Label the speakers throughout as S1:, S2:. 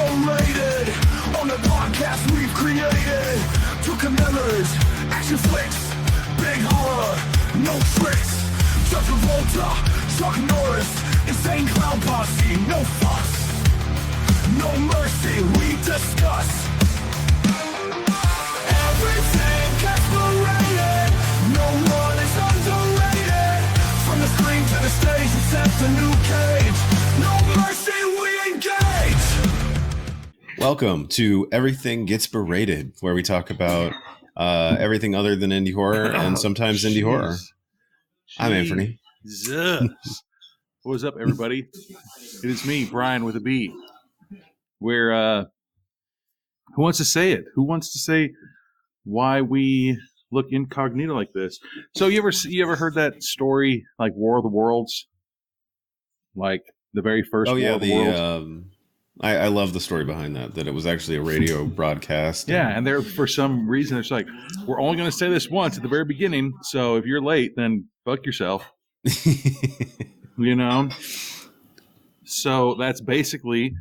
S1: berated on the podcast we've created. Documentaries, action flicks, big horror, no tricks. John Travolta, Chuck Norris, insane clown posse, no fuss, no mercy, we discuss. Everything gets berated, no one is underrated. From the screen to the stage, except a new cage. No mercy, we engage.
S2: Welcome to Everything Gets Berated, where we talk about everything other than indie horror and sometimes indie horror. I'm Anferny.
S3: What is up, everybody? It is me, Brian, with a B. Where, who wants to say it? Who wants to say why we look incognito like this? So you ever heard that story, like War of the Worlds? Like the very first War of the Worlds?
S2: I love the story behind that it was actually a radio broadcast.
S3: Yeah, and there, for some reason, it's like, we're only going to say this once at the very beginning, so if you're late, then fuck yourself. You know? So that's basically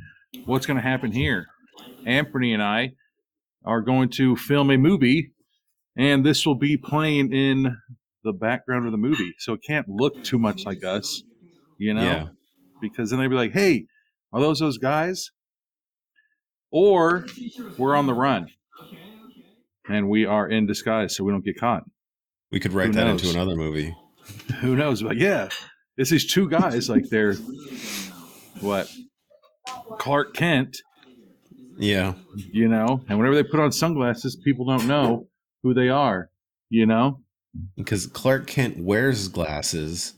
S3: what's going to happen here. Anferny and I are going to film a movie, and this will be playing in the background of the movie, so it can't look too much like us, you know?
S2: Yeah.
S3: Because then they'd be like, hey, are those guys? Or we're on the run, and we are in disguise so we don't get caught.
S2: We could write that into another movie.
S3: Who knows? But yeah, it's these two guys, like they're, what, Clark Kent.
S2: Yeah.
S3: You know, and whenever they put on sunglasses, people don't know who they are, you know?
S2: Because Clark Kent wears glasses.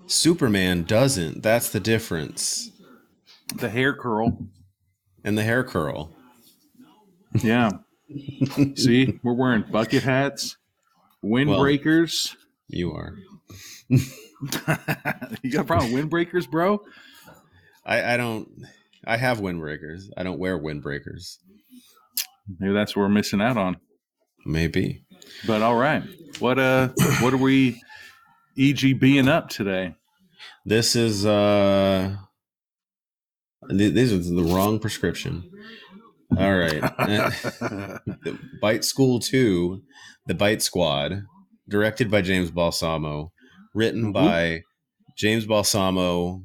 S2: Superman doesn't. That's the difference.
S3: The hair curl.
S2: And the hair curl.
S3: Yeah. See, we're wearing bucket hats, windbreakers.
S2: Well, you are.
S3: You got a problem with windbreakers, bro?
S2: I don't. I have windbreakers. I don't wear windbreakers.
S3: Maybe that's what we're missing out on.
S2: Maybe.
S3: But all right. What are we EGBing up today?
S2: This is these are the wrong prescription. All right. Bite School 2, The Bite Squad, directed by James Balsamo, written by James Balsamo,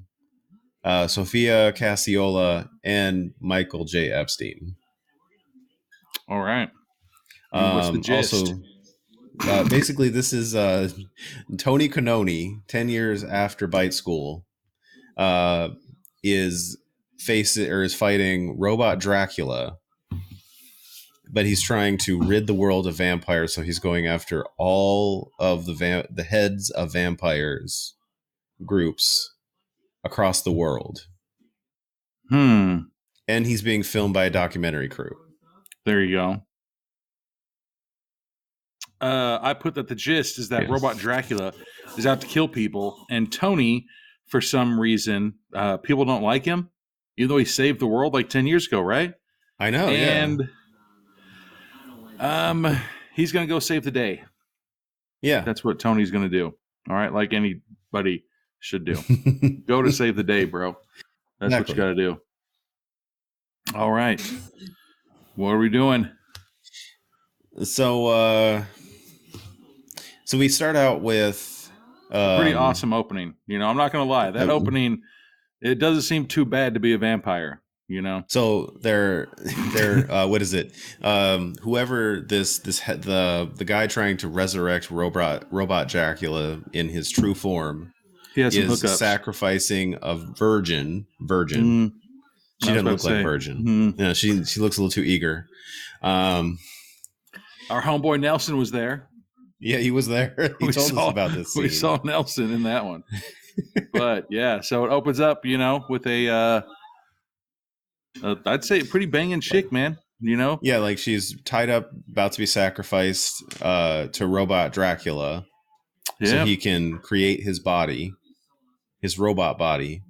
S2: Sophia, Cacciola, and Michael J. Epstein.
S3: All right. What's the gist?
S2: Also, basically, this is Tony Canoni, 10 years after Bite School, is fighting Robot Dracula, but he's trying to rid the world of vampires, so he's going after all of the heads of vampires groups across the world. And he's being filmed by a documentary crew.
S3: There you go. I put that the gist is that Robot Dracula is out to kill people, and Tony, for some reason, people don't like him, even though he saved the world like 10 years ago, right?
S2: I know,
S3: and he's going to go save the day.
S2: Yeah.
S3: That's what Tony's going to do. All right, like anybody should do. Go to save the day, bro. That's exactly what you got to do. All right. What are we doing?
S2: So we start out with
S3: pretty awesome opening. You know, I'm not going to lie. That opening, it doesn't seem too bad to be a vampire, you know?
S2: So they're what is it? Whoever the guy trying to resurrect Robot Dracula in his true form is sacrificing a virgin. She doesn't look like virgin. Yeah, she looks a little too eager.
S3: Our homeboy Nelson was there.
S2: Yeah, he was there. He told us about this scene.
S3: We saw Nelson in that one. But yeah, so it opens up, you know, with a I'd say pretty banging chick, man. You know?
S2: Yeah, like she's tied up, about to be sacrificed to Robot Dracula, so he can create his body, his robot body.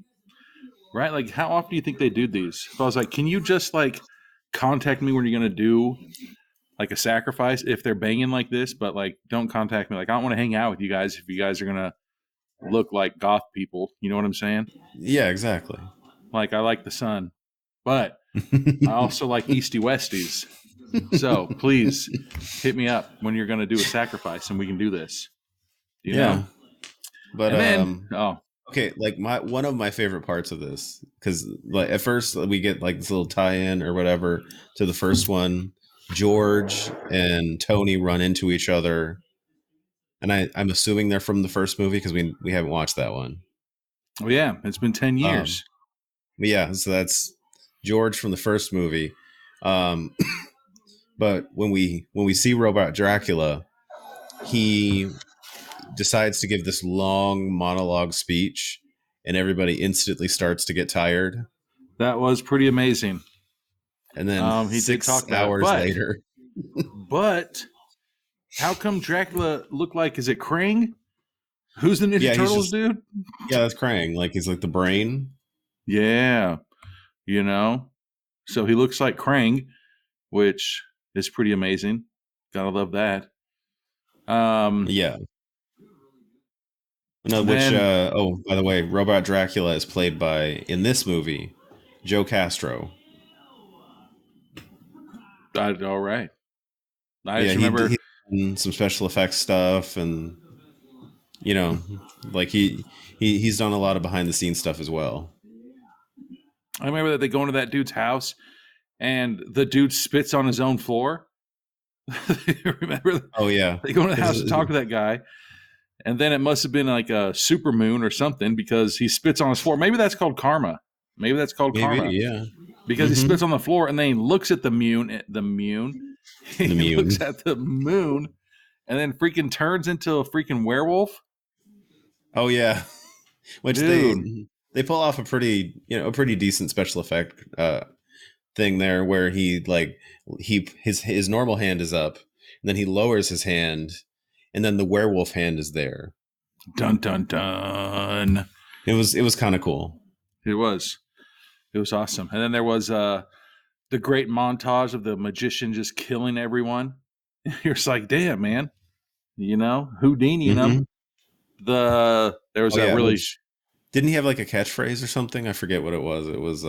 S3: Right? Like, how often do you think they do these? So I was like, can you just like contact me when you're gonna do like a sacrifice if they're banging like this, but like don't contact me. Like I don't want to hang out with you guys if you guys are gonna look like goth people. You know what I'm saying?
S2: Yeah, exactly.
S3: Like I like the sun, but I also like Easty Westies. So please hit me up when you're going to do a sacrifice and we can do this. You know?
S2: But
S3: And then,
S2: okay, like one of my favorite parts of this, because like at first we get like this little tie-in or whatever to the first one. George and Tony run into each other, and I'm assuming they're from the first movie because we haven't watched that one.
S3: oh yeah, it's been 10 years.
S2: But yeah, so that's George from the first movie. But when we see Robot Dracula, he decides to give this long monologue speech, and everybody instantly starts to get tired.
S3: That was pretty amazing.
S2: And then
S3: he did
S2: 6
S3: talk about it,
S2: hours later,
S3: but how come Dracula looked like? Is it Krang? Who's the Ninja Turtles dude?
S2: Yeah, that's Krang. Like he's like the brain.
S3: Yeah, you know. So he looks like Krang, which is pretty amazing. Gotta love that.
S2: Yeah. No, which oh, by the way, Robot Dracula is played by, in this movie, Joe Castro.
S3: All right. I
S2: Yeah,
S3: just remember
S2: he done some special effects stuff, and you know, like he's done a lot of behind the scenes stuff as well.
S3: I remember that they go into that dude's house and the dude spits on his own floor. Remember?
S2: Oh yeah,
S3: They go into the house to talk to that guy, and then it must have been like a super moon or something because he spits on his floor. Maybe that's called karma. Maybe that's called karma.
S2: Yeah.
S3: Because he spits on the floor and then he looks at the moon. He looks at the moon and then freaking turns into a freaking werewolf.
S2: Oh yeah, which
S3: Dude.
S2: they pull off a pretty decent special effect thing there, where he like his normal hand is up, and then he lowers his hand, and then the werewolf hand is there.
S3: Dun dun dun.
S2: It was kind of cool.
S3: It was awesome. And then there was the great montage of the magician just killing everyone. You're just like, damn, man. You know, Houdini and them. There was
S2: didn't he have like a catchphrase or something? I forget what it was. It was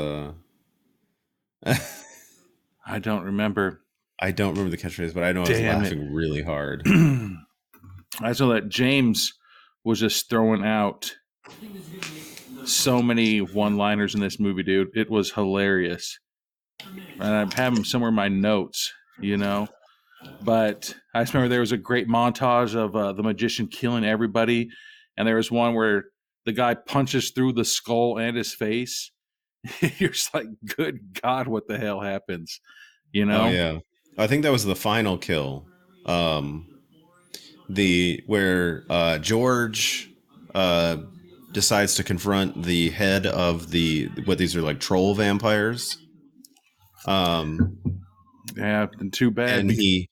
S3: I don't remember.
S2: I don't remember the catchphrase, but I know I was laughing really hard.
S3: I saw that James was just throwing out so many one-liners in this movie, dude. It was hilarious. And I have them somewhere in my notes, you know. But I just remember there was a great montage of the magician killing everybody. And there was one where the guy punches through the skull and his face. You're just like, good God, what the hell happens? You know?
S2: Oh, yeah. I think that was the final kill. Where George decides to confront the head of what these are like troll vampires.
S3: Yeah, too bad.
S2: And he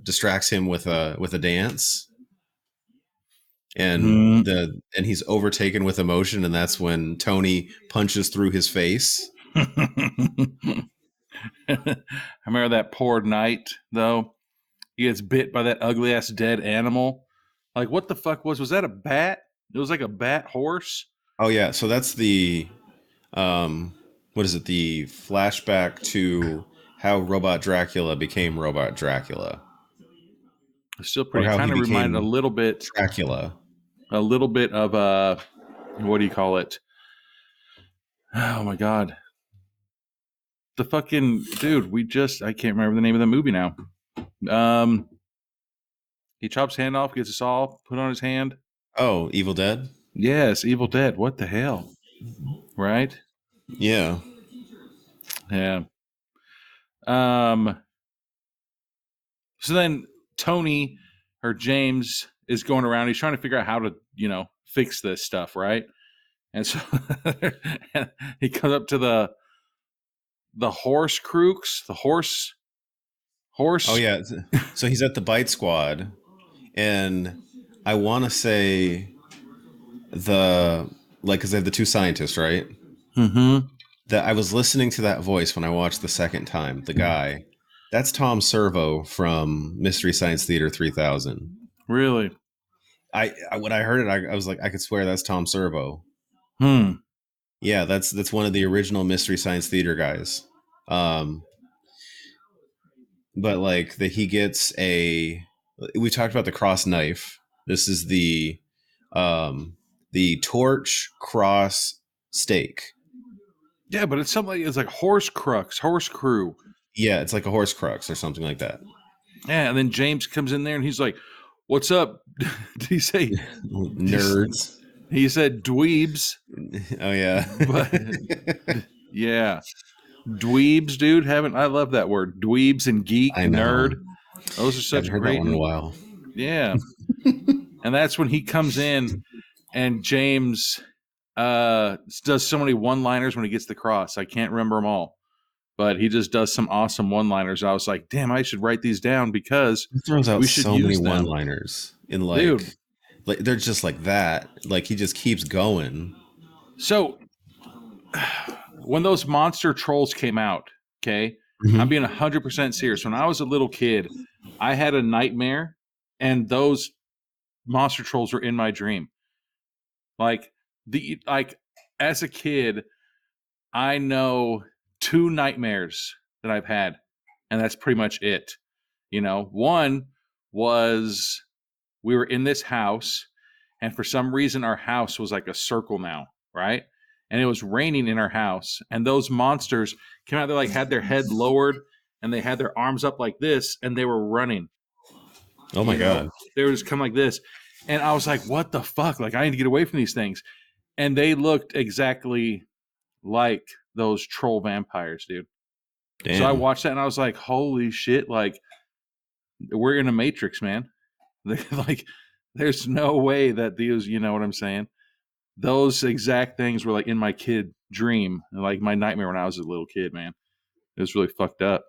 S2: distracts him with a dance. And and he's overtaken with emotion, and that's when Tony punches through his face.
S3: I remember that poor knight, though. He gets bit by that ugly ass dead animal. Like, what the fuck was that a bat? It was like a bat horse.
S2: Oh yeah, so that's the what is it? The flashback to how Robot Dracula became Robot Dracula.
S3: It's still pretty. Kind of reminded a little bit
S2: Dracula.
S3: A little bit of what do you call it? Oh my God. The fucking dude, I can't remember the name of the movie now. He chops hand off, gets a saw put on his hand.
S2: Oh, Evil Dead?
S3: Yes, Evil Dead. What the hell? Right?
S2: Yeah.
S3: Yeah. So then Tony or James is going around. He's trying to figure out how to, fix this stuff, right? And so he comes up to the horse crooks, the horse.
S2: Oh yeah. So he's at the Bite Squad, and I want to say because they have the two scientists, right?
S3: Mm-hmm.
S2: That I was listening to that voice when I watched the second time. The guy, that's Tom Servo from Mystery Science Theater 3000.
S3: Really?
S2: When I heard it, I was like, I could swear that's Tom Servo. Yeah, that's one of the original Mystery Science Theater guys. Um, but like that he gets a. We talked about the cross knife. This is the torch cross stake.
S3: Yeah, but it's something like, it's like horse crux, horse crew.
S2: Yeah, it's like a horse crux or something like that.
S3: Yeah, and then James comes in there and he's like, "What's up?" Did he say?
S2: Nerds.
S3: He said dweebs,
S2: Oh yeah.
S3: but yeah, dweebs, dude. Haven't I love that word? Dweebs and geek,
S2: I know.
S3: nerd. Those are
S2: Haven't
S3: such
S2: heard that
S3: great.
S2: one in a while.
S3: Yeah, and that's when he comes in, and James does so many one-liners when he gets the cross. I can't remember them all, but he just does some awesome one-liners. I was like, damn, I should write these down because
S2: He throws out
S3: we should
S2: so many
S3: use them,
S2: one-liners in
S3: dude.
S2: like they're just like that. Like he just keeps going.
S3: So when those monster trolls came out, okay, I'm
S2: Mhm.
S3: being 100% serious. When I was a little kid, I had a nightmare, and those monster trolls were in my dream. Like as a kid, I know 2 nightmares that I've had, and that's pretty much it. One was we were in this house, and for some reason, our house was like a circle now, right? And it was raining in our house, and those monsters came out. They like had their head lowered, and they had their arms up like this, and they were running.
S2: Oh my god.
S3: They were just come like this, and I was like, "What the fuck? Like, I need to get away from these things." And they looked exactly like those troll vampires, dude.
S2: Damn.
S3: So I watched that and I was like, holy shit, like we're in a matrix, man. Like there's no way that these, you know what I'm saying? Those exact things were like in my kid dream, like my nightmare when I was a little kid, man. It was really fucked up.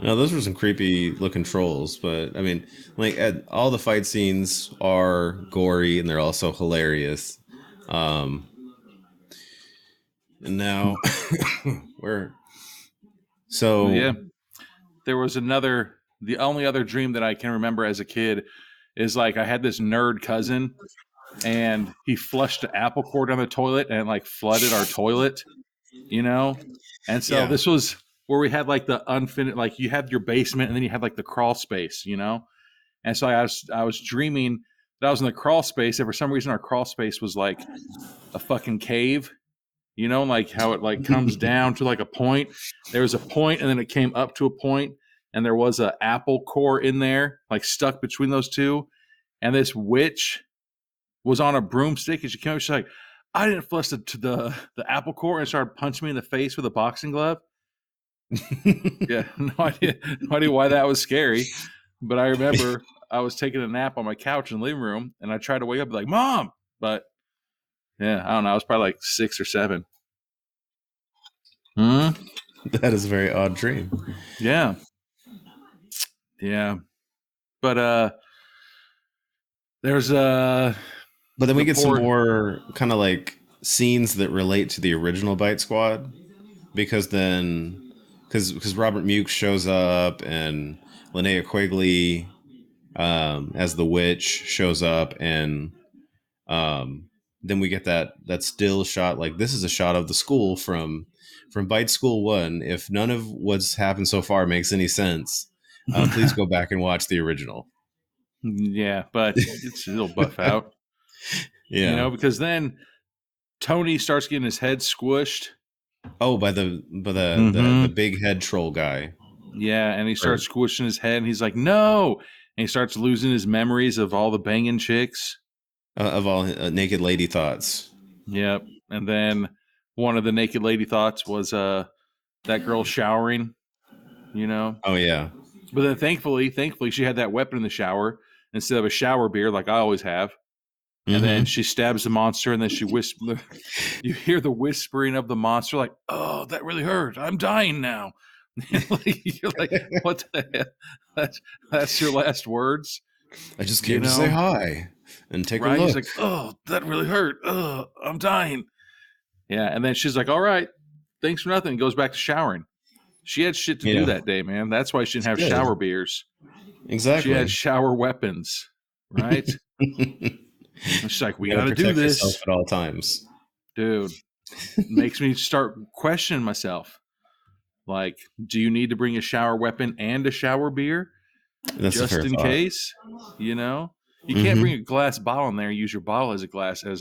S2: No, those were some creepy looking trolls, but I mean, like all the fight scenes are gory and they're also hilarious. Um, and now we're so
S3: Yeah. There was the only other dream that I can remember as a kid is like I had this nerd cousin and he flushed the apple core down the toilet and like flooded our toilet, And so
S2: yeah.
S3: this was where we had like the unfinished, like you had your basement and then you had like the crawl space. And so I was dreaming that I was in the crawl space, and for some reason our crawl space was like a fucking cave. Like how it like comes down to like a point. There was a point, and then it came up to a point, and there was a apple core in there, like stuck between those two. And this witch was on a broomstick, and she came up. She's like, "I didn't flush the apple core," and started punching me in the face with a boxing glove. Yeah, no idea why that was scary. But I remember I was taking a nap on my couch in the living room, and I tried to wake up, like, "Mom," but yeah, I don't know. I was probably like 6 or 7. Hmm.
S2: That is a very odd dream.
S3: Yeah, yeah. But there's
S2: But then we
S3: the
S2: get some
S3: poor.
S2: more kind of like scenes that relate to the original Bite Squad because then because Robert Muke shows up and Linnea Quigley as the witch shows up and then we get that still shot. Like this is a shot of the school from Bite School 1. If none of what's happened so far makes any sense, please go back and watch the original.
S3: Yeah, but it'll buff out,
S2: Yeah.
S3: because then Tony starts getting his head squished.
S2: Oh, by the big head troll guy.
S3: Yeah, and he
S2: Or,
S3: starts squishing his head, and he's like, "No!" And he starts losing his memories of all the banging chicks.
S2: of all naked lady thoughts.
S3: Yep. And then one of the naked lady thoughts was that girl showering, you know.
S2: Oh yeah.
S3: But then thankfully she had that weapon in the shower instead of a shower beer like I always have. And then she stabs the monster, and then she whispers. You hear the whispering of the monster, like, "Oh, that really hurt. I'm dying now." You're like, "What the hell? That's your last words."
S2: I just came to say hi and take a
S3: Right?
S2: look.
S3: He's like, "Oh, that really hurt. Oh, I'm dying." Yeah, and then she's like, "All right, thanks for nothing." And goes back to showering. She had shit to do that day, man. That's why she didn't have
S2: She did.
S3: shower beers.
S2: Exactly.
S3: She had shower weapons, right? And she's like, "We got to do
S2: protect
S3: this,
S2: yourself at all times.
S3: dude." makes me start questioning myself. Like, do you need to bring a shower weapon and a shower beer
S2: That's a
S3: just
S2: fair
S3: in
S2: thought.
S3: case? You know, you
S2: Mm-hmm.
S3: can't bring a glass bottle in there and use your bottle as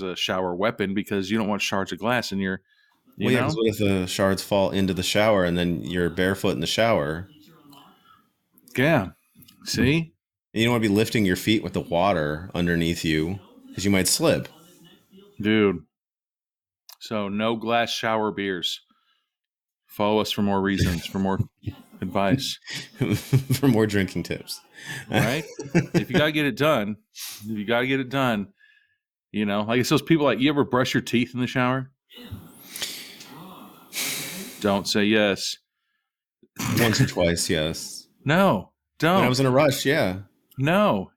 S3: a shower weapon because you don't want shards of glass in your, you
S2: Well, yeah,
S3: know?
S2: because what if the shards fall into the shower and then you're barefoot in the shower?
S3: Yeah. See?
S2: And you don't want to be lifting your feet with the water underneath you because you might slip.
S3: Dude. So no glass shower beers. Follow us for more reasons, for more advice.
S2: For more drinking tips.
S3: Right? If you gotta get it done, you know, like it's those people like, you ever brush your teeth in the shower? Don't say yes.
S2: Once or twice, yes.
S3: No,
S2: When I was
S3: don't.
S2: in a rush, yeah.
S3: No.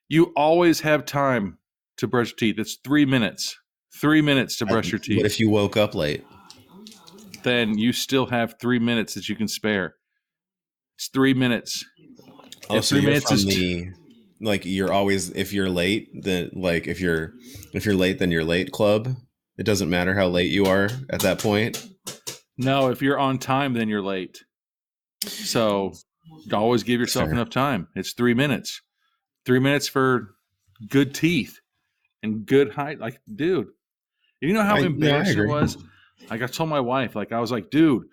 S3: You always have time to brush your teeth. It's 3 minutes. 3 minutes to brush your
S2: What
S3: teeth.
S2: if you woke up late?
S3: Then you still have 3 minutes that you can spare. It's 3 minutes.
S2: Oh,
S3: If
S2: so
S3: 3
S2: you're
S3: minutes
S2: from
S3: is
S2: the like you're always if you're late, then like if you're late, then you're late club. It doesn't matter how late you are at that point.
S3: no, if you're on time, then you're late. So always give yourself
S2: Fair.
S3: enough time. It's 3 minutes. 3 minutes for good teeth and good height. Like, dude, you know how
S2: I
S3: embarrassing it
S2: agree.
S3: was? Like, I told my wife, like, I was like, dude,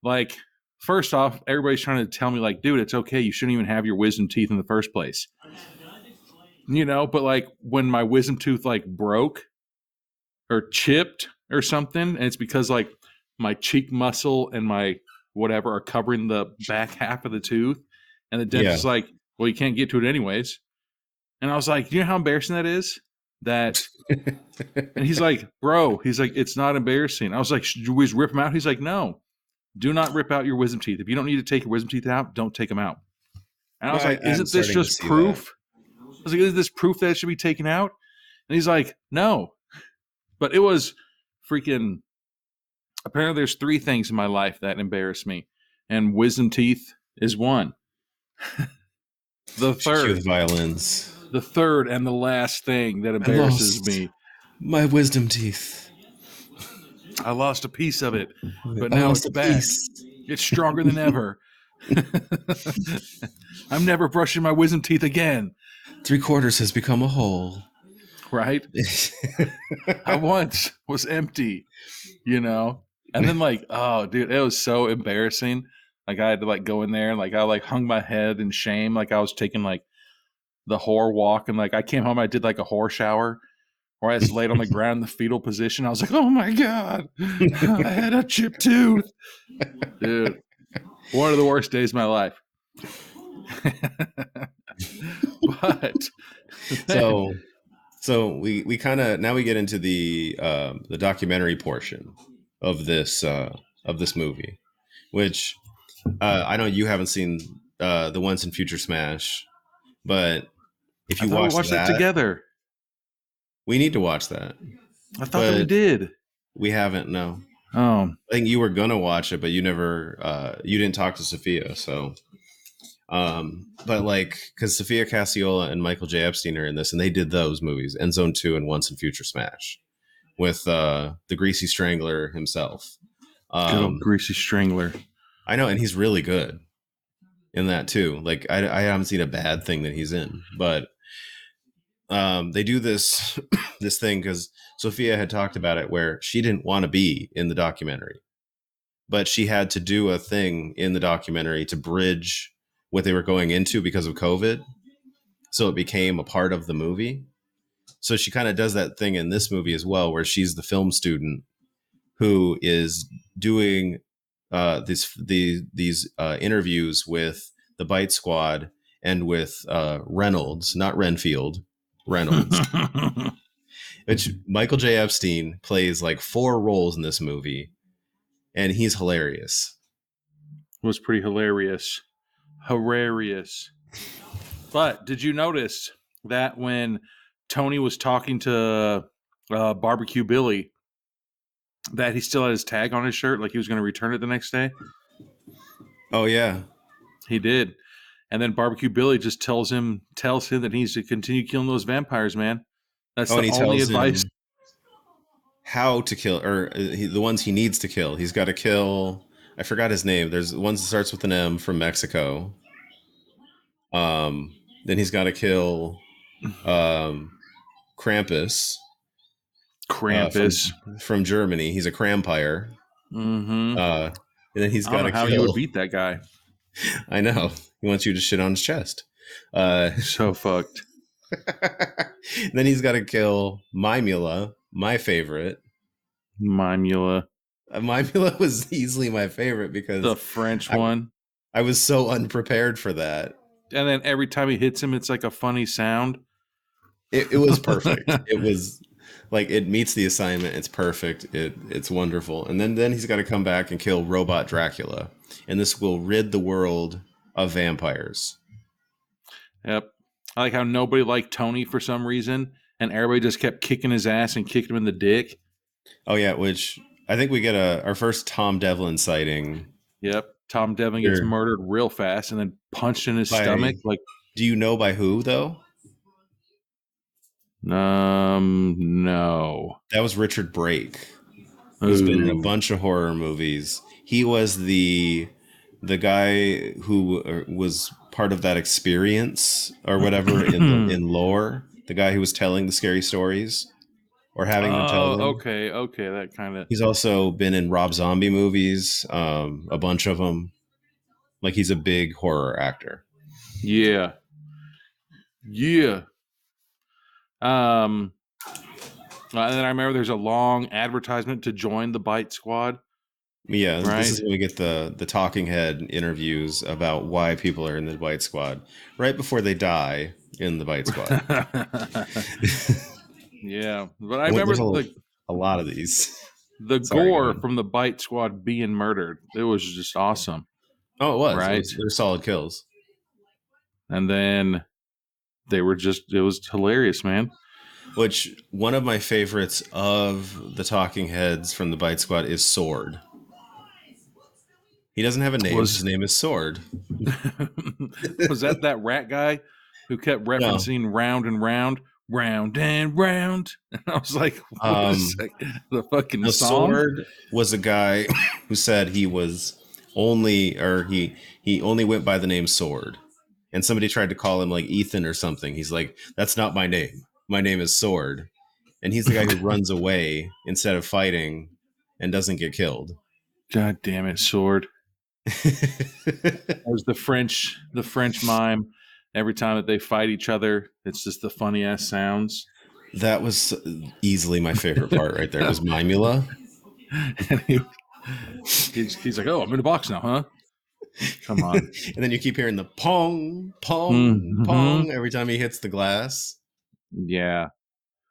S3: like, first off, everybody's trying to tell me, like, dude, it's okay. You shouldn't even have your wisdom teeth in the first place. You know, but like when my wisdom tooth like broke or chipped or something, and it's because like my cheek muscle and my whatever are covering the back half of the tooth, and the dentist
S2: Yeah.
S3: is like, well, you can't get to it anyways. And I was like, you know how embarrassing that is? That, and he's like, bro, he's like, it's not embarrassing. I was like, should we just rip them out? He's like, no, do not rip out your wisdom teeth. If you don't need to take your wisdom teeth out, don't take them out. And I was like,
S2: I'm
S3: isn't this
S2: starting to
S3: just
S2: see
S3: proof? I was like, is this proof that it should be taken out? And he's like, no. But it was freaking, apparently there's 3 things in my life that embarrass me. And wisdom teeth is one. The
S2: Cue the
S3: third.
S2: violins.
S3: The third and the last thing that embarrasses
S2: lost.
S3: me.
S2: My wisdom teeth.
S3: I lost a piece of it, but
S2: I
S3: now
S2: lost
S3: it's
S2: a
S3: back.
S2: piece.
S3: It's stronger than ever. I'm never brushing my wisdom teeth again.
S2: 3/4 has become a whole.
S3: Right? I once was empty, you know? And then like, oh dude, it was so embarrassing. Like I had to like go in there and like I like hung my head in shame. Like I was taking like the whore walk and like I came home, I did like a whore shower where I just laid on the ground in the fetal position. I was like, oh my God, I had a chipped tooth. Dude, one of the worst days of my life. But then,
S2: so we kind of now we get into the documentary portion of this movie, which I know you haven't seen the Once and Future Smash, but if
S3: I
S2: you
S3: thought we
S2: watch
S3: watched that
S2: that,
S3: together.
S2: we need to watch that.
S3: I thought that we did.
S2: We haven't. No,
S3: Oh,
S2: I think you were gonna watch it, but you never. You didn't talk to Sophia, so. But like, because Sophia Cacciola and Michael J. Epstein are in this, and they did those movies, End Zone 2 and Once and Future Smash, with the Greasy Strangler himself.
S3: good old Greasy Strangler.
S2: I know, and he's really good in that too. Like, I haven't seen a bad thing that he's in, but they do this this thing because Sophia had talked about it where she didn't want to be in the documentary, but she had to do a thing in the documentary to bridge what they were going into because of COVID. So it became a part of the movie. So she kind of does that thing in this movie as well, where she's the film student who is doing these interviews with the Bite Squad and with Reynolds, not Renfield, Reynolds, which Michael J. Epstein plays like 4 roles in this movie, and he's hilarious.
S3: Was pretty hilarious. But did you notice that when Tony was talking to Barbecue Billy, that he still had his tag on his shirt, like he was going to return it the next day?
S2: Oh yeah,
S3: He did. And then Barbecue Billy just tells him that he needs to continue killing those vampires, man. That's
S2: and
S3: the
S2: he
S3: only
S2: tells
S3: advice.
S2: him how to kill, or the ones he needs to kill. He's got to kill. I forgot his name. There's one that starts with an M from Mexico. Then he's got to kill Krampus
S3: Krampus.
S2: from Germany. He's a crampire.
S3: Mm-hmm.
S2: And then he's
S3: I
S2: got
S3: don't
S2: to
S3: know how
S2: kill.
S3: you would beat that guy.
S2: I know. He wants you to shit on his chest.
S3: So fucked.
S2: Then he's got to kill Mimula, my favorite.
S3: Mimula.
S2: Mimula was easily my favorite because
S3: The French one.
S2: I was so unprepared for that.
S3: And then every time he hits him, it's like a funny sound.
S2: It was perfect. It was like it meets the assignment. It's perfect. It's wonderful. And then he's got to come back and kill Robot Dracula, and this will rid the world of vampires.
S3: Yep. I like how nobody liked Tony for some reason, and everybody just kept kicking his ass and kicked him in the dick.
S2: Oh yeah, which I think we get our first Tom Devlin sighting.
S3: Yep. Tom Devlin gets murdered real fast and then punched in his stomach. Like,
S2: do you know by who though?
S3: No.
S2: That was Richard Brake. Who's been in a bunch of horror movies. He was the guy who was part of that experience or whatever in lore. The guy who was telling the scary stories or having them tell them.
S3: Okay, that kind of.
S2: He's also been in Rob Zombie movies, a bunch of them. Like he's a big horror actor.
S3: Yeah. And then I remember there's a long advertisement to join the Bite Squad.
S2: Yeah,
S3: right?
S2: This is when we get the talking head interviews about why people are in the Bite Squad right before they die in the Bite Squad.
S3: Yeah, but I remember
S2: a lot of these.
S3: The gore from the Bite Squad being murdered. It was just awesome.
S2: Oh, it was.
S3: Right?
S2: They're solid kills.
S3: And then it was hilarious, man.
S2: Which one of my favorites of the talking heads from the Bite Squad is Sword. He doesn't have a name. His name is Sword.
S3: Was that rat guy who kept referencing round and round? Round and round. And I was like, what is the fucking song?
S2: Sword was a guy who said he was only, or he only went by the name Sword. And somebody tried to call him like Ethan or something. He's like, that's not my name. My name is Sword. And he's the guy who runs away instead of fighting and doesn't get killed.
S3: God damn it, Sword. That was the French mime. Every time that they fight each other, it's just the funny ass sounds.
S2: That was easily my favorite part right there. It was Mimula.
S3: And he's like, oh, I'm in a box now, huh? Come on.
S2: And then you keep hearing the pong, pong, pong every time he hits the glass.
S3: Yeah.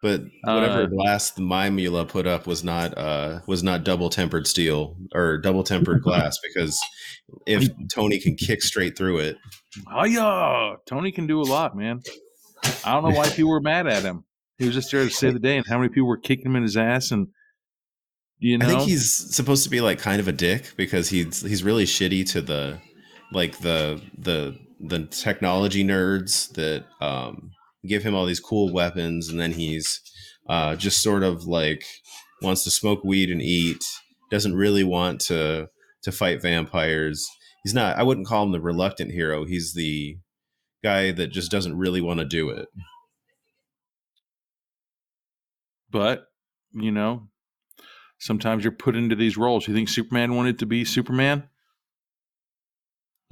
S2: But whatever glass the Mimula put up was not double tempered steel or double tempered glass, because if Tony can kick straight through it.
S3: Oh yeah, Tony can do a lot, man. I don't know why people were mad at him. He was just there to save the day, and how many people were kicking him in his ass, and I
S2: think he's supposed to be like kind of a dick because he's really shitty to the technology nerds that give him all these cool weapons, and then he's just sort of like wants to smoke weed and eat, doesn't really want to fight vampires. He's not, I wouldn't call him the reluctant hero. He's the guy that just doesn't really want to do it.
S3: But, sometimes you're put into these roles. You think Superman wanted to be Superman?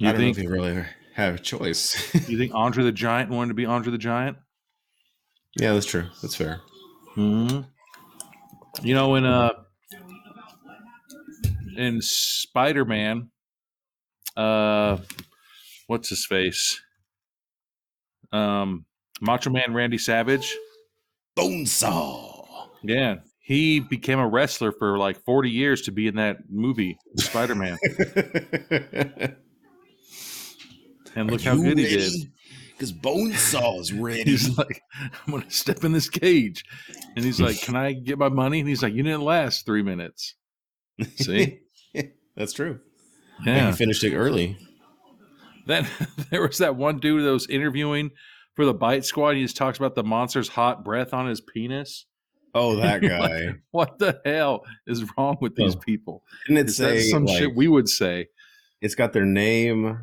S2: I don't know if you really have a choice.
S3: You think Andre the Giant wanted to be Andre the Giant?
S2: Yeah, that's true. That's fair.
S3: Mm-hmm. In Spider-Man, what's his face? Macho Man Randy Savage.
S2: Bonesaw.
S3: Yeah. He became a wrestler for like 40 years to be in that movie, Spider-Man. And look how good he did.
S2: Because Bonesaw is ready.
S3: He's like, I'm going to step in this cage. And he's like, can I get my money? And he's like, you didn't last 3 minutes. See?
S2: That's true.
S3: Yeah.
S2: He finished it early.
S3: Then there was that one dude that was interviewing for the Bite Squad. He just talks about the monster's hot breath on his penis.
S2: Oh, that guy.
S3: What the hell is wrong with these
S2: Oh,
S3: people?
S2: didn't it
S3: Is that
S2: say
S3: some
S2: like
S3: shit we would say?
S2: it's got their name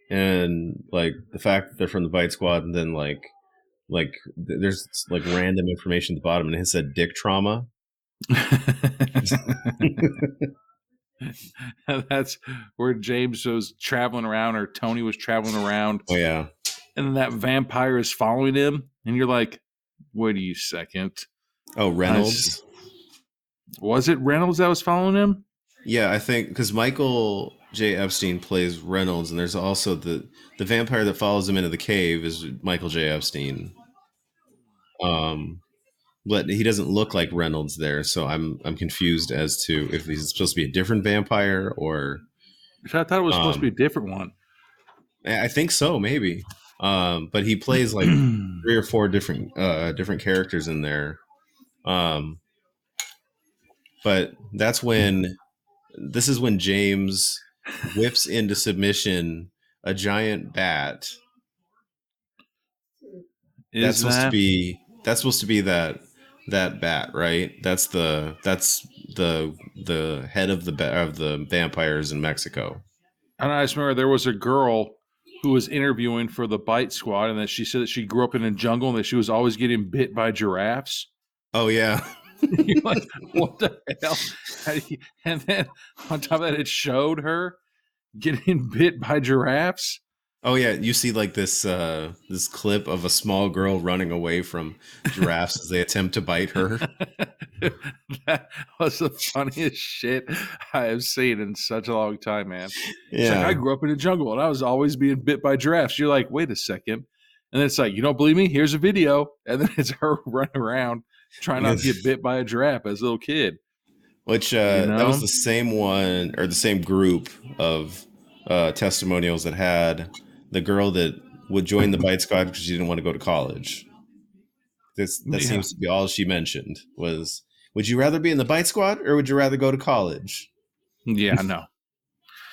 S2: and like the fact that they're from the Bite Squad, and then there's like random information at the bottom, and it said dick trauma.
S3: That's where James was traveling around, or Tony was traveling around,
S2: Oh yeah.
S3: and then that vampire is following him, and you're like, wait a second.
S2: Oh, Reynolds.
S3: Was it Reynolds that was following him?
S2: Yeah, I think because Michael J. Epstein plays Reynolds, and there's also the vampire that follows him into the cave is Michael J. Epstein. But he doesn't look like Reynolds there, so I'm confused as to if he's supposed to be a different vampire or.
S3: I thought it was supposed to be a different one.
S2: I think so, maybe. But he plays like 3 or 4 different characters in there. But this is when James whips into submission a giant bat. That's supposed to be that bat, right? That's the head of the vampires in Mexico.
S3: And I just remember there was a girl who was interviewing for the Bite Squad, and that she said that she grew up in a jungle and that she was always getting bit by giraffes.
S2: Oh yeah.
S3: You're like, what the hell? And then on top of that, it showed her getting bit by giraffes.
S2: Oh yeah, you see like this clip of a small girl running away from giraffes as they attempt to bite her.
S3: That was the funniest shit I have seen in such a long time, man.
S2: Yeah.
S3: It's like, I grew up in a jungle and I was always being bit by giraffes. You're like, wait a second. And then it's like, you don't believe me? Here's a video. And then it's her running around trying not to get bit by a giraffe as a little kid.
S2: Which that was the same one, or the same group of testimonials that had the girl that would join the Bite Squad because she didn't want to go to college. That seems to be all she mentioned was, would you rather be in the Bite Squad or would you rather go to college?
S3: Yeah, no.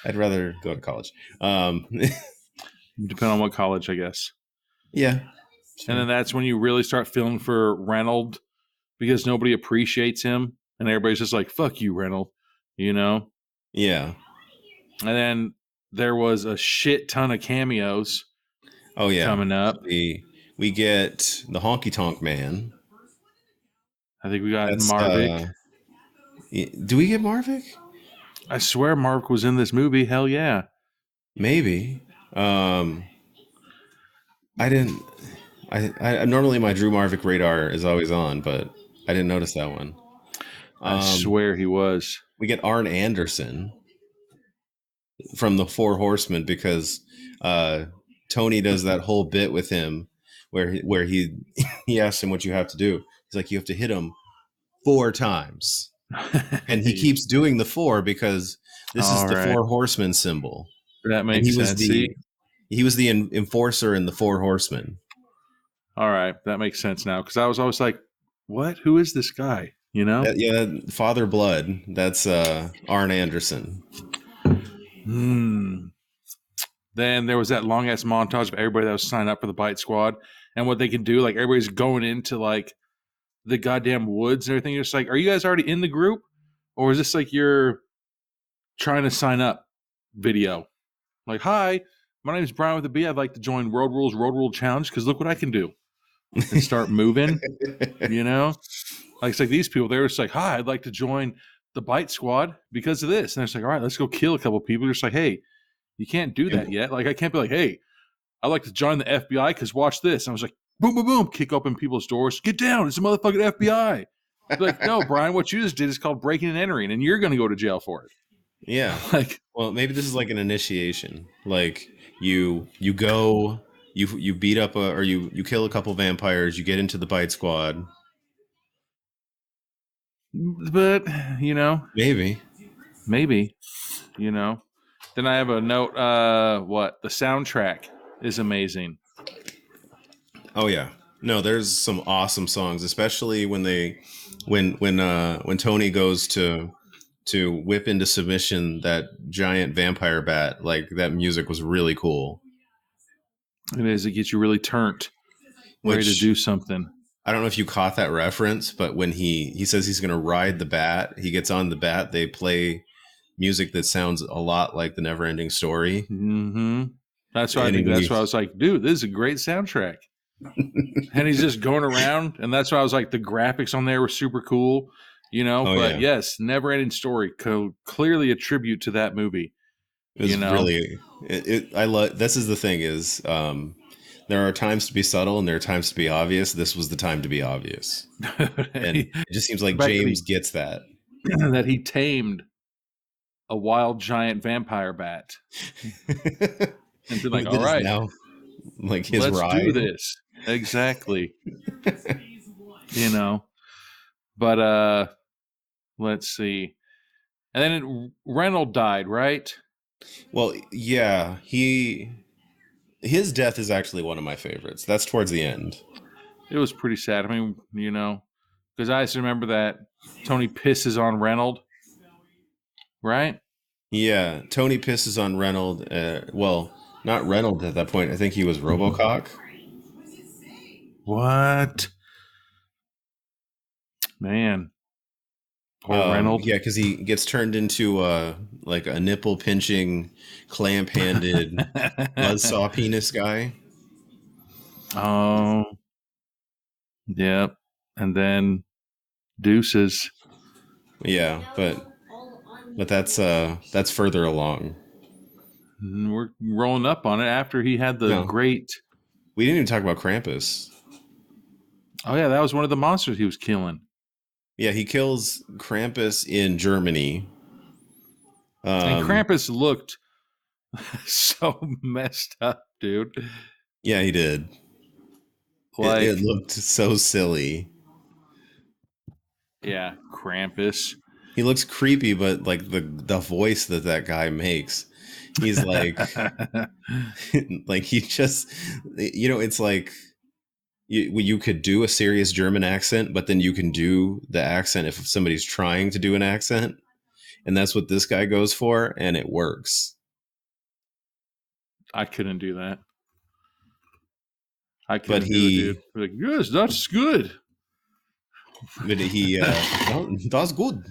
S2: I'd rather go to college.
S3: Depending on what college, I guess.
S2: Yeah.
S3: And then that's when you really start feeling for Reynolds, because nobody appreciates him. And everybody's just like, fuck you, Reynolds. You know?
S2: Yeah.
S3: And then there was a shit ton of cameos.
S2: Oh yeah.
S3: Coming up.
S2: We get the Honky Tonk Man.
S3: I think we got Marvick.
S2: Do we get Marvick?
S3: I swear Marvick was in this movie. Hell yeah.
S2: Maybe. I didn't. I normally my Drew Marvick radar is always on, but I didn't notice that one.
S3: I swear he was.
S2: We get Arn Anderson from the Four Horsemen because Tony does that whole bit with him where he asks him what you have to do. He's like, you have to hit him 4 times, and he keeps doing the 4 because this is the Four Horsemen symbol.
S3: That makes sense.
S2: He was the enforcer in the Four Horsemen.
S3: All right, that makes sense now, because I was always like, what? Who is this guy? You know?
S2: Father Blood. That's Arn Anderson.
S3: Then there was that long ass montage of everybody that was signed up for the Bite Squad and what they can do. Like, everybody's going into like the goddamn woods and everything. You're just like, are you guys already in the group, or is this like you're trying to sign up video? Like, hi, my name is Brian with a B. I'd like to join Road Rules Road Rule Challenge because look what I can do, and start moving. You know, like, it's like these people. They're just like, hi, I'd like to join the Bite Squad because of this, and they're just like, all right, let's go kill a couple of people. They're just like, hey, you can't do that yet. Like, I can't be like, hey, I'd like to join the FBI because watch this. And I was like, boom, boom, boom, kick open people's doors. Get down. It's a motherfucking FBI. Be like, no, Brian, what you just did is called breaking and entering, and you're going to go to jail for it.
S2: Yeah.
S3: Like,
S2: well, maybe this is like an initiation. Like you go, you beat up or you kill a couple vampires, you get into the Bite Squad.
S3: But, you know,
S2: maybe,
S3: you know. Then I have a note. The soundtrack is amazing.
S2: Oh yeah, no, there's some awesome songs, especially when Tony goes to whip into submission that giant vampire bat. Like, that music was really cool.
S3: It is. It gets you really turned, ready to do something.
S2: I don't know if you caught that reference, but when he says he's going to ride the bat, he gets on the bat. They play music that sounds a lot like the Neverending Story.
S3: Mm-hmm. That's why I
S2: And
S3: think.
S2: when
S3: That's
S2: he,
S3: why I was like, dude, this is a great soundtrack. And he's just going around, and that's why I was like, the graphics on there were super cool, you know.
S2: oh
S3: But
S2: yeah,
S3: yes, Never Ending Story, clearly a tribute to that movie,
S2: it
S3: you
S2: was
S3: know.
S2: really. I love. This is the thing is, there are times to be subtle and there are times to be obvious. This was the time to be obvious, and
S3: The
S2: it just seems like
S3: fact
S2: James gets that.
S3: that he tamed a wild giant vampire bat and been like, all
S2: That is
S3: right,
S2: now like his
S3: let's do
S2: ride.
S3: this. Exactly. You know. But let's see. And then Reynolds died, right?
S2: Well, yeah, his death is actually one of my favorites. That's towards the end.
S3: It was pretty sad. I mean, you know, because I just remember that Tony pisses on Reynolds, right?
S2: Yeah, Tony pisses on Reynolds. Well, not Reynolds at that point. I think he was Robocock.
S3: What? Man, poor Reynolds.
S2: Yeah, because he gets turned into like a nipple pinching, clamp handed buzzsaw penis guy.
S3: Oh, yep. And then deuces.
S2: Yeah, but that's further along.
S3: And we're rolling up on it after he had the
S2: No,
S3: great.
S2: we didn't even talk about Krampus.
S3: Oh, yeah, that was one of the monsters he was killing.
S2: Yeah, he kills Krampus in Germany.
S3: And
S2: Um,
S3: Krampus looked so messed up, dude.
S2: yeah, he did. It
S3: Like,
S2: looked so silly.
S3: yeah, Krampus.
S2: He looks creepy, but like the voice that guy makes, he's like, like he just, it's like you could do a serious German accent, but then you can do the accent if somebody's trying to do an accent, and that's what this guy goes for, and it works.
S3: I couldn't do that. I
S2: But
S3: couldn't do it, dude. Like, yes, that's good.
S2: he, that's good.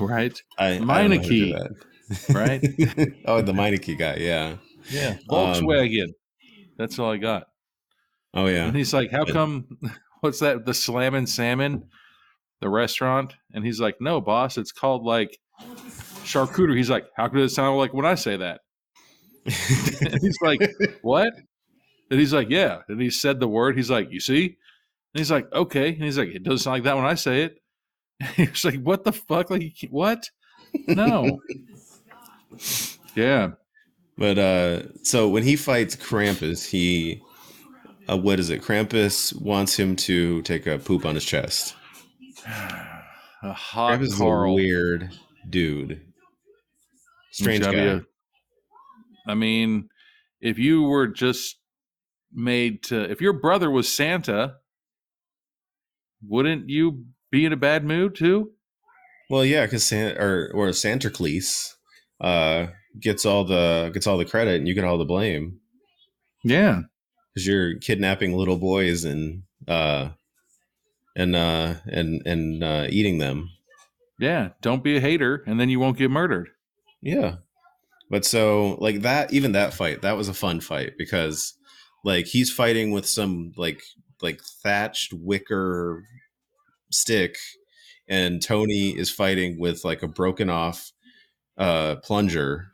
S3: Right?
S2: I don't know how to do
S3: Meineke, right?
S2: that. Oh, the Meineke guy, yeah.
S3: Yeah.
S2: Um,
S3: Volkswagen. That's all I got.
S2: oh yeah.
S3: And he's like, how
S2: But-
S3: come, what's that? The Slammin' Salmon, the restaurant? And he's like, no, boss, it's called like charcuterie. He's like, how could it sound like when I say that? And he's like, what? And he's like, yeah. And he said the word. He's like, you see? And he's like, okay. And he's like, it doesn't sound like that when I say it. And he's like, what the fuck? Like, what? No. Yeah.
S2: But so when he fights Krampus, he what is it? Krampus wants him to take a poop on his chest.
S3: A hot
S2: Krampus is a
S3: Carl.
S2: weird dude. Strange guy.
S3: I mean, if you were just made to, if your brother was Santa, wouldn't you be in a bad mood too?
S2: Well, yeah, because or Santercleese gets all the credit and you get all the blame
S3: Yeah.
S2: because you're kidnapping little boys and eating them.
S3: Yeah. Don't be a hater and then you won't get murdered.
S2: Yeah. But so like that, even that fight, that was a fun fight because like he's fighting with some like thatched wicker stick, and Tony is fighting with like a broken off plunger,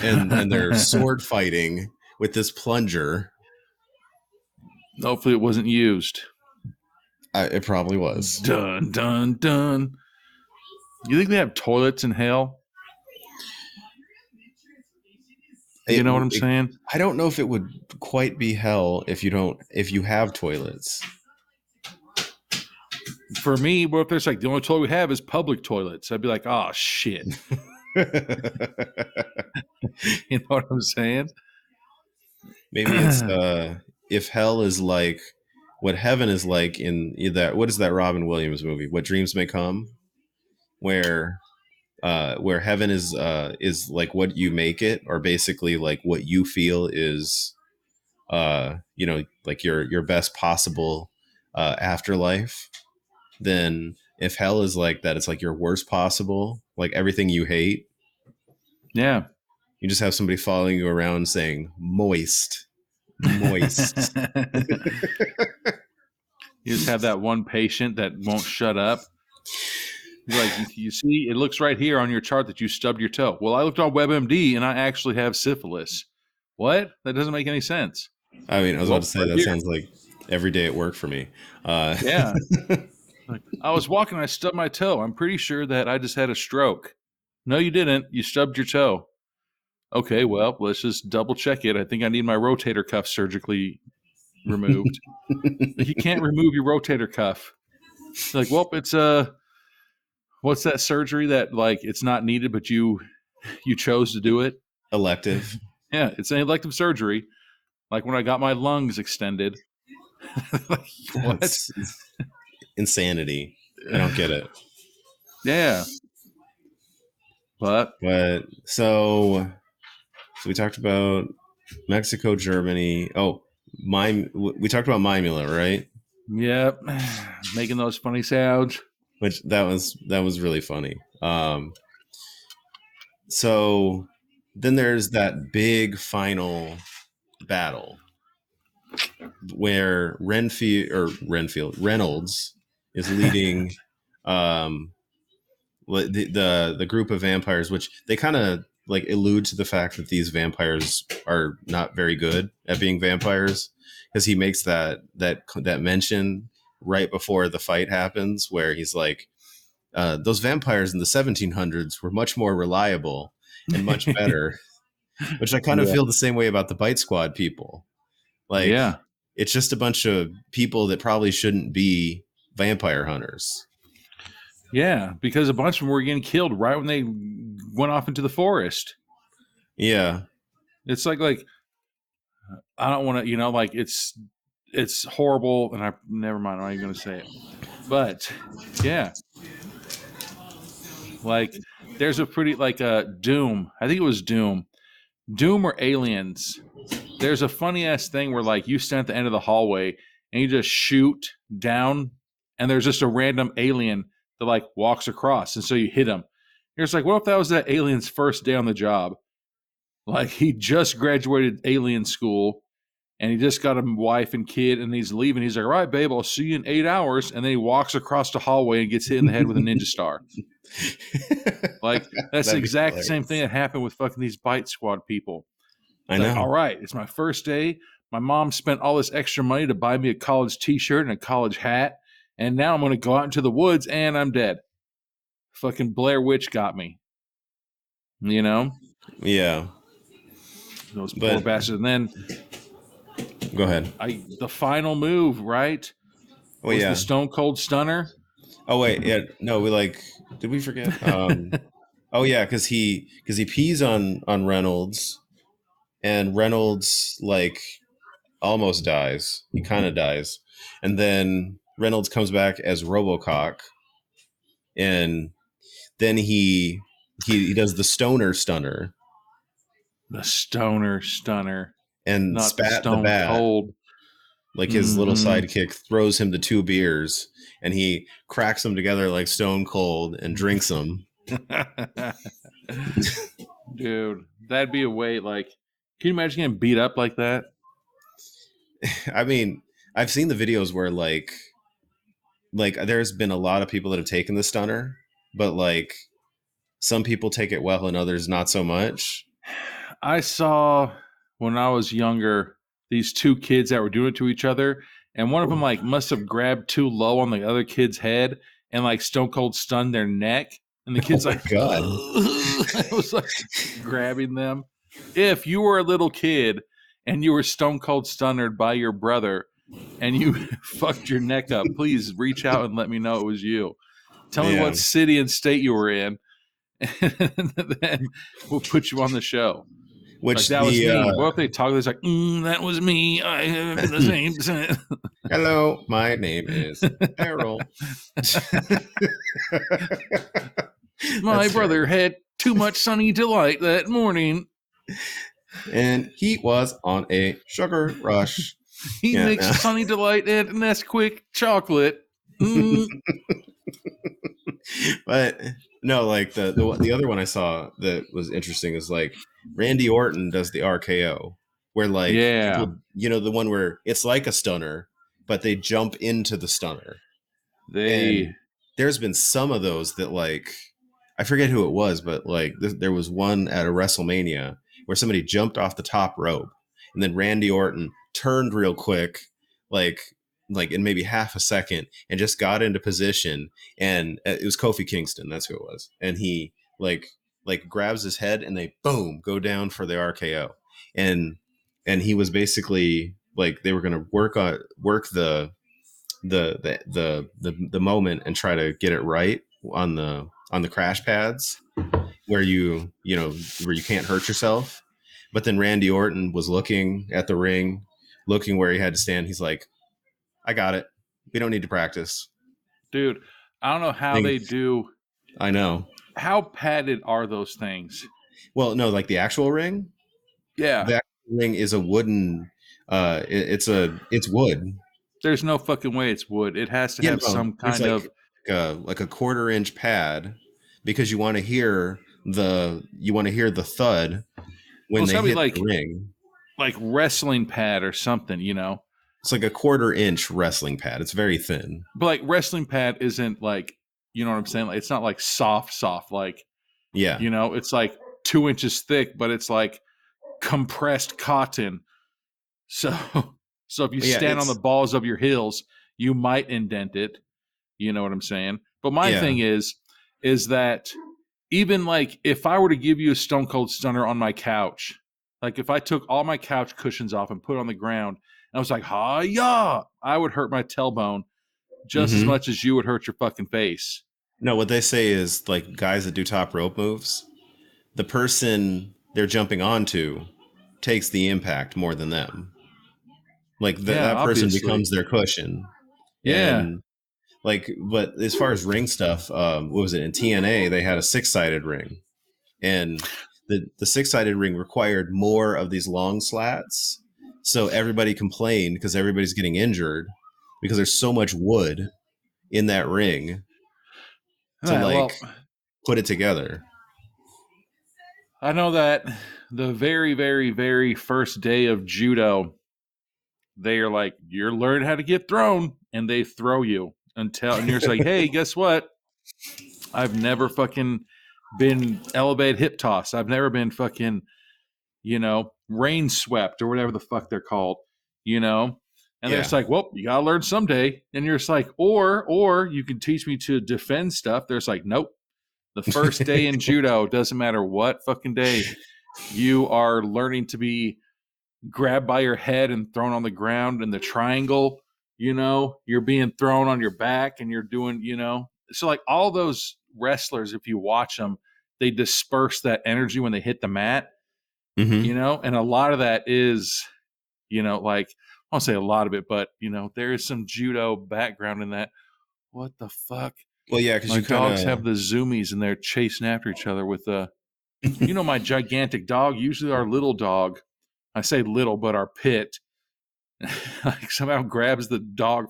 S2: and they're sword fighting with this plunger.
S3: Hopefully it wasn't used.
S2: It probably was.
S3: Dun, dun, dun. You think they have toilets in hell? You know what I'm saying?
S2: I don't know if it would quite be hell if you have toilets.
S3: For me, what if there's like the only toilet we have is public toilets? I'd be like, oh shit. You know what I'm saying?
S2: Maybe it's if hell is like what heaven is like in that, what is that Robin Williams movie? What Dreams May Come, where heaven is like what you make it, or basically like what you feel is like your best possible afterlife, then if hell is like that, it's like your worst possible, like everything you hate.
S3: Yeah.
S2: You just have somebody following you around saying moist, moist.
S3: You just have that one patient that won't shut up. You're like, you see, it looks right here on your chart that you stubbed your toe. Well, I looked on WebMD and I actually have syphilis. What? That doesn't make any sense.
S2: I mean, I was about to say,
S3: right
S2: that
S3: here.
S2: sounds like every day at work for me.
S3: Yeah. Like, I was walking, I stubbed my toe. I'm pretty sure that I just had a stroke. No, you didn't. You stubbed your toe. Okay, well, let's just double check it. I think I need my rotator cuff surgically removed. Like, you can't remove your rotator cuff. Like, well, it's what's that surgery that like it's not needed, but you chose to do it?
S2: Elective.
S3: Yeah, it's an elective surgery. Like when I got my lungs extended. Like, what?
S2: It's insanity. I don't get it.
S3: Yeah. But
S2: So we talked about Mexico, Germany. Oh, we talked about Mimula, right?
S3: yep, making those funny sounds.
S2: Which that was really funny. So then there's that big final battle where Reynolds is leading the group of vampires, which they kind of like allude to the fact that these vampires are not very good at being vampires, because he makes that mention right before the fight happens, where he's like, those vampires in the 1700s were much more reliable and much better. Which I kind of feel the same way about the Bite Squad people. Like,
S3: Yeah.
S2: it's just a bunch of people that probably shouldn't be vampire hunters.
S3: Yeah, because a bunch of them were getting killed right when they went off into the forest.
S2: Yeah.
S3: It's like I don't want to, like it's horrible, and I never mind. I'm not even going to say it. But yeah, like there's a pretty Doom. I think it was Doom or Aliens. There's a funny ass thing where like you stand at the end of the hallway and you just shoot down, and there's just a random alien that like walks across, and so you hit him. You're just like, what if that was that alien's first day on the job? Like he just graduated alien school, and he just got a wife and kid, and he's leaving. He's like, all right, babe, I'll see you in 8 hours. And then he walks across the hallway and gets hit in the head with a ninja star. Like that's the exact same thing that happened with fucking these Bite Squad people.
S2: I know.
S3: Like, all right, it's my first day. My mom spent all this extra money to buy me a college t-shirt and a college hat. And now I'm going to go out into the woods and I'm dead. Fucking Blair Witch got me.
S2: Yeah.
S3: Those poor bastards. And then
S2: go ahead.
S3: The final move, right?
S2: Oh,
S3: was
S2: yeah.
S3: the Stone Cold Stunner.
S2: Oh, wait. Yeah. No, did we forget? Oh, yeah. Because he pees on Reynolds, and Reynolds like almost dies. He kind of dies. And then Reynolds comes back as RoboCop, and then he does the stoner stunner.
S3: The stoner stunner.
S2: And
S3: not
S2: spat
S3: the
S2: bat.
S3: Cold.
S2: Like his little sidekick throws him the 2 beers, and he cracks them together like Stone Cold and drinks them.
S3: Dude, that'd be a way. Like, can you imagine getting beat up like that?
S2: I mean, I've seen the videos where like there's been a lot of people that have taken the stunner, but like some people take it well and others not so much.
S3: I saw when I was younger these 2 kids that were doing it to each other, and one of them like must have grabbed too low on the other kid's head and like Stone Cold stunned their neck, and the kid's like,
S2: God.
S3: I was like grabbing them. If you were a little kid and you were Stone Cold stunnered by your brother and you fucked your neck up, please reach out and let me know it was you. Tell me what city and state you were in, and then we'll put you on the show.
S2: Which
S3: like, that was me. What if they talk? It's like, that was me. I have the same.
S2: Hello, my name is Errol.
S3: My brother had too much sunny delight that morning,
S2: and he was on a sugar rush.
S3: He makes
S2: no.
S3: Sunny Delight and Nesquik chocolate. Mm.
S2: But no, like the other one I saw that was interesting is like Randy Orton does the RKO, where like
S3: Yeah.
S2: people, the one where it's like a stunner, but they jump into the stunner.
S3: They
S2: And there's been some of those that like I forget who it was, but like there was one at a WrestleMania where somebody jumped off the top rope, and then Randy Orton turned real quick, like in maybe half a second, and just got into position. And it was Kofi Kingston, that's who it was, and he like grabs his head, and they boom go down for the RKO, and he was basically like they were gonna work the moment and try to get it right on the crash pads where where you can't hurt yourself. But then Randy Orton was looking at the ring, looking where he had to stand. He's like, I got it. We don't need to practice.
S3: dude, I don't know how they do.
S2: I know.
S3: How padded are those things?
S2: Well, no, like the actual ring.
S3: Yeah.
S2: The actual ring is a wooden. It's wood.
S3: There's no fucking way it's wood. It has to have some
S2: There's
S3: kind of
S2: like a 1/4 inch pad because you want to hear the thud when they hit the ring.
S3: Like wrestling pad or something,
S2: It's like a 1/4 inch wrestling pad. It's very thin.
S3: But like wrestling pad isn't like, you know what I'm saying? Like, it's not like soft, like,
S2: Yeah.
S3: it's like 2 inches thick, but it's like compressed cotton. So if you stand on the balls of your heels, you might indent it. You know what I'm saying? But my thing is that even like if I were to give you a Stone Cold Stunner on my couch, like if I took all my couch cushions off and put it on the ground, and I was like, "Ha-ya!" I would hurt my tailbone just as much as you would hurt your fucking face.
S2: No, what they say is like guys that do top rope moves, the person they're jumping onto takes the impact more than them. Like that person becomes their cushion.
S3: Yeah.
S2: And but as far as ring stuff, what was it in TNA? They had a 6-sided ring, and the 6-sided ring required more of these long slats. So everybody complained because everybody's getting injured because there's so much wood in that ring to put it together.
S3: I know that the very, very, very first day of judo, they are like, you're learning how to get thrown, and they throw you and you're just like, hey, guess what? I've never fucking been elevated hip toss. I've never been fucking, rain swept or whatever the fuck they're called, And they're just like, well, you gotta learn someday. And you're just like, or you can teach me to defend stuff. There's like, nope. The first day in judo, doesn't matter what fucking day, you are learning to be grabbed by your head and thrown on the ground in the triangle. You're being thrown on your back and you're doing, So like all those wrestlers, if you watch them, they disperse that energy when they hit the mat, and a lot of that is, like, I won't say a lot of it, but, there is some judo background in that. What the fuck?
S2: Well, yeah, because
S3: my dogs have the zoomies and they're chasing after each other with my gigantic dog, usually our little dog. I say little, but our pit like somehow grabs the dog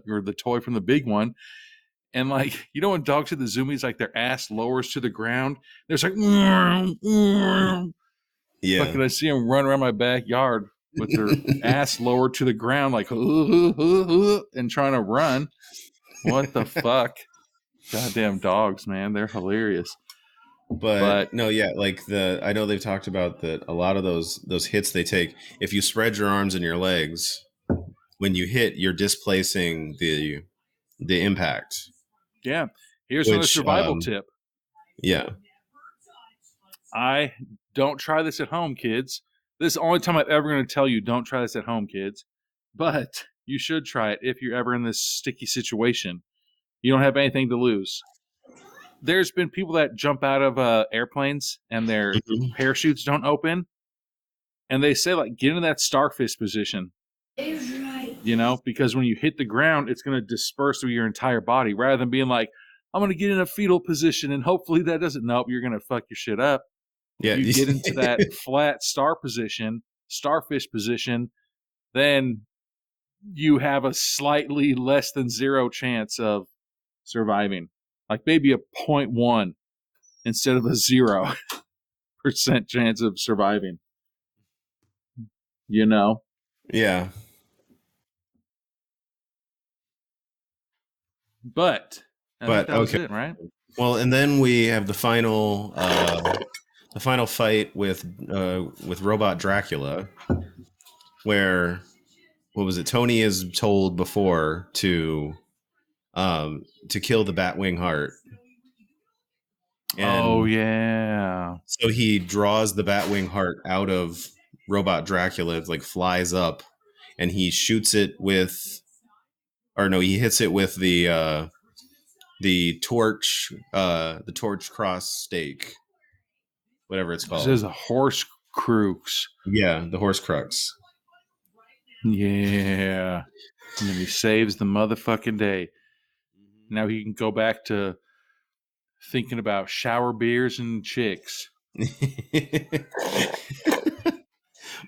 S3: or the toy from the big one. And like, when dogs have the zoomies, like their ass lowers to the ground. They're just like,
S2: yeah.
S3: Fucking, I see them run around my backyard with their ass lowered to the ground, like, and trying to run. What the fuck? Goddamn dogs, man. They're hilarious.
S2: But no, yeah, like I know they've talked about that a lot of those hits they take, if you spread your arms and your legs, when you hit, you're displacing the impact.
S3: Yeah. Here's another survival tip.
S2: Yeah.
S3: I don't try this at home, kids. This is the only time I'm ever going to tell you don't try this at home, kids. But you should try it if you're ever in this sticky situation. You don't have anything to lose. There's been people that jump out of airplanes and their parachutes don't open. And they say, like, get into that starfish position. Right. Because when you hit the ground, it's going to disperse through your entire body rather than being like, I'm going to get in a fetal position and hopefully that doesn't. Nope, you're going to fuck your shit up.
S2: Yeah.
S3: You get into that flat starfish position, then you have a slightly less than 0 chance of surviving. Like maybe a 0.1 instead of a 0% chance of surviving. You know?
S2: Yeah.
S3: But I think
S2: But
S3: that was
S2: okay.
S3: it, right?
S2: Well, and then we have the final fight with Robot Dracula, where what was it? Tony is told before to kill the Batwing heart,
S3: Oh,
S2: and
S3: yeah.
S2: so he draws the Batwing heart out of Robot Dracula. It like flies up, and he shoots it with, or no, he hits it with the torch cross stake, whatever it's
S3: This is
S2: called.
S3: a horse crux.
S2: Yeah, the horse crux.
S3: Yeah. And then he saves the motherfucking day. Now he can go back to thinking about shower beers and chicks.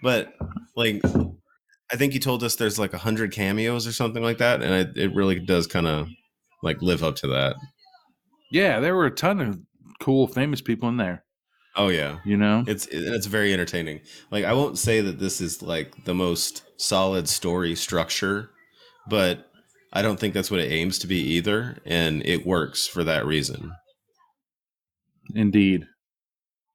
S2: But like, I think you told us there's like 100 cameos or something like that, and it really does kind of like live up to that.
S3: Yeah, there were a ton of cool, famous people in there.
S2: Oh yeah,
S3: You know?
S2: it's very entertaining. Like, I won't say that this is like the most solid story structure, but I don't think that's what it aims to be either, and it works for that reason.
S3: Indeed.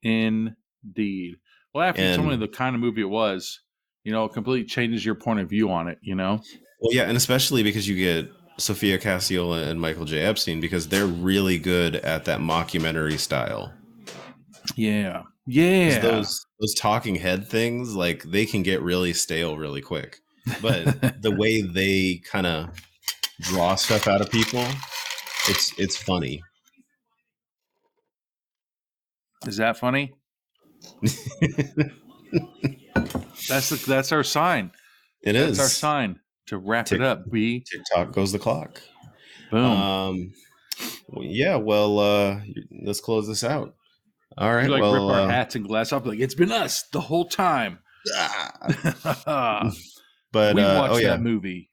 S3: Well, after you told me
S2: And
S3: the kind of movie it was, it completely changes your point of view on it,
S2: well, yeah, and especially because you get Sophia Cacciola and Michael J. Epstein, because they're really good at that mockumentary style.
S3: Yeah.
S2: 'Cause
S3: Yeah.
S2: those talking head things, like, they can get really stale really quick. But the way they kind of draw stuff out of people, it's funny.
S3: Is that funny? That's our sign.
S2: It
S3: That's
S2: is.
S3: our sign to wrap it up.
S2: TikTok goes the clock.
S3: Boom.
S2: Yeah, well, let's close this out. All right.
S3: You like rip
S2: Well,
S3: our hats and glass off like it's been us the whole time.
S2: but
S3: We watched
S2: yeah,
S3: that movie.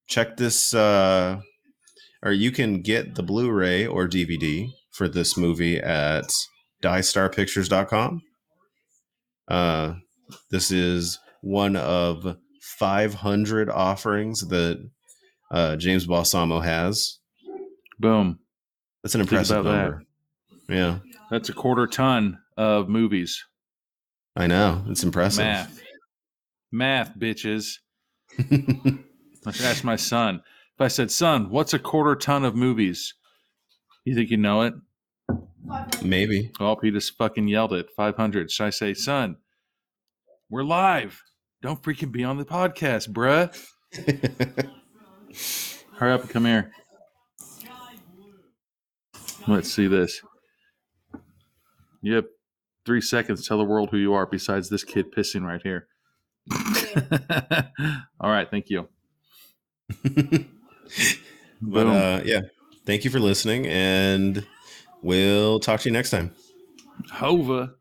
S2: check this. Or you can get the Blu-ray or DVD for this movie at diestarpictures.com. This is one of 500 offerings that James Balsamo has.
S3: Boom.
S2: That's an impressive
S3: about
S2: number. Yeah,
S3: That's a 1/4 ton of movies.
S2: I know. It's impressive.
S3: Math, bitches. I should ask my son. If I said, son, what's a 1/4 ton of movies? You think you know it?
S2: Maybe.
S3: Oh, he just fucking yelled it. 500. Should I say, son, we're live. Don't freaking be on the podcast, bruh. Hurry up and come here. Let's see this. You have 3 seconds to tell the world who you are besides this kid pissing right here. All right. Thank you.
S2: But yeah, thank you for listening, and we'll talk to you next time.
S3: Hova.